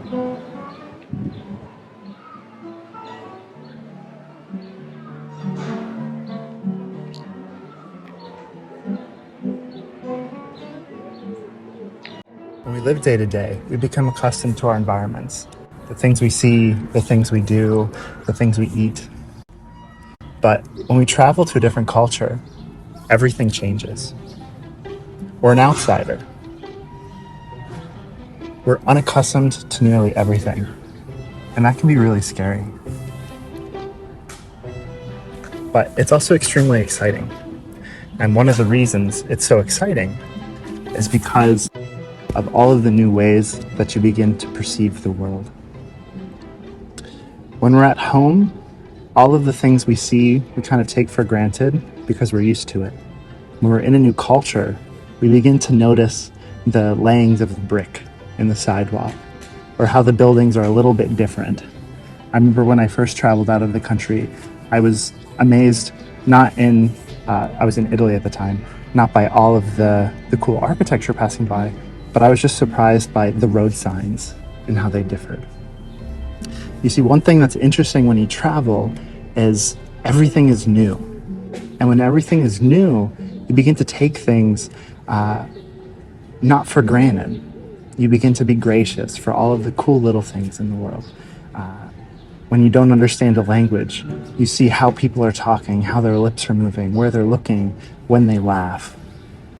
When we live day to day, we become accustomed to our environments, the things we see, the things we do, the things we eat. But when we travel to a different culture, everything changes. We're an outsider. We're unaccustomed to nearly everything, and that can be really scary. But it's also extremely exciting. And one of the reasons it's so exciting is because of all of the new ways that you begin to perceive the world. When we're at home, all of the things we see, we kind of take for granted because we're used to it. When we're in a new culture, we begin to notice the layings of the brick in the sidewalk, or how the buildings are a little bit different. I remember when I first traveled out of the country, I was amazed, I was in Italy at the time, not by all of the cool architecture passing by, but I was just surprised by the road signs and how they differed. You see, one thing that's interesting when you travel is everything is new. And when everything is new, you begin to take things not for granted. You begin to be gracious for all of the cool little things in the world. When you don't understand a language, you see how people are talking, how their lips are moving, where they're looking, when they laugh.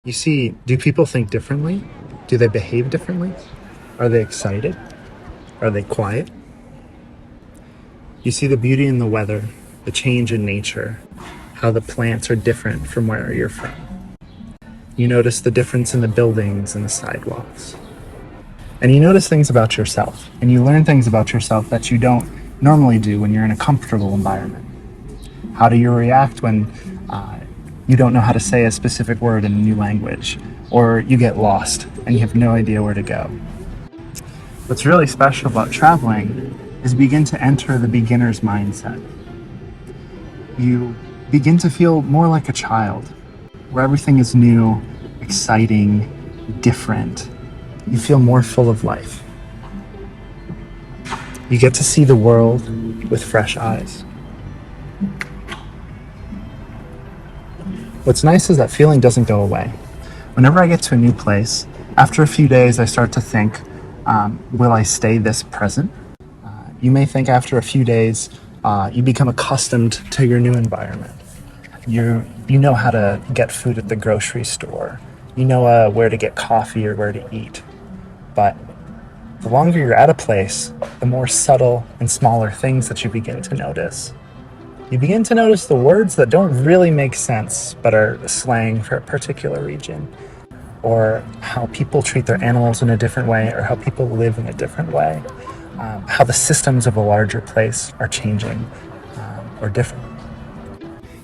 You see, do people think differently? Do they behave differently? Are they excited? Are they quiet? You see the beauty in the weather, the change in nature, how the plants are different from where you're from. You notice the difference in the buildings and the sidewalks. And you notice things about yourself, and you learn things about yourself that you don't normally do when you're in a comfortable environment. How do you react when you don't know how to say a specific word in a new language, or you get lost and you have no idea where to go? What's really special about traveling is begin to enter the beginner's mindset. You begin to feel more like a child, where everything is new, exciting, different. You feel more full of life. You get to see the world with fresh eyes. What's nice is that feeling doesn't go away. Whenever I get to a new place, after a few days I start to think, will I stay this present? You may think after a few days, you become accustomed to your new environment. You know how to get food at the grocery store. You know where to get coffee or where to eat. But the longer you're at a place, the more subtle and smaller things that you begin to notice. You begin to notice the words that don't really make sense, but are slang for a particular region, or how people treat their animals in a different way, or how people live in a different way, how the systems of a larger place are changing or different.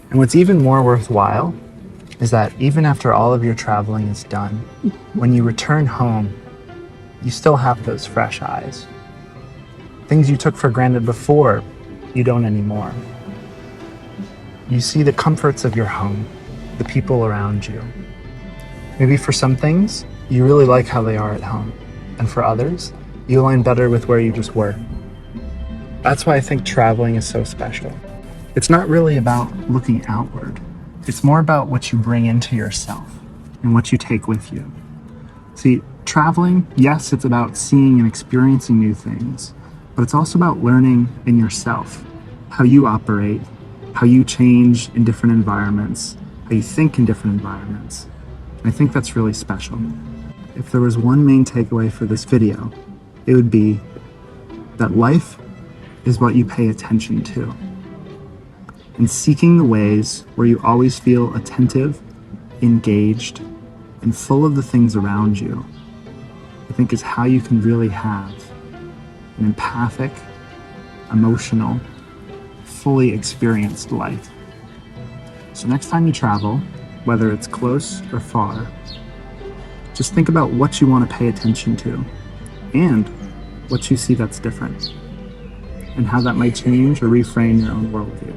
And what's even more worthwhile is that even after all of your traveling is done, when you return home, you still have those fresh eyes. Things you took for granted before, you don't anymore. You see the comforts of your home, the people around you. Maybe for some things, you really like how they are at home. And for others, you align better with where you just were. That's why I think traveling is so special. It's not really about looking outward. It's more about what you bring into yourself and what you take with you. See, traveling, yes, it's about seeing and experiencing new things, but it's also about learning in yourself, how you operate, how you change in different environments, how you think in different environments. And I think that's really special. If there was one main takeaway for this video, it would be that life is what you pay attention to. And seeking the ways where you always feel attentive, engaged, and full of the things around you, I think is how you can really have an empathic, emotional, fully experienced life. So next time you travel, whether it's close or far, just think about what you want to pay attention to and what you see that's different, and how that might change or reframe your own worldview.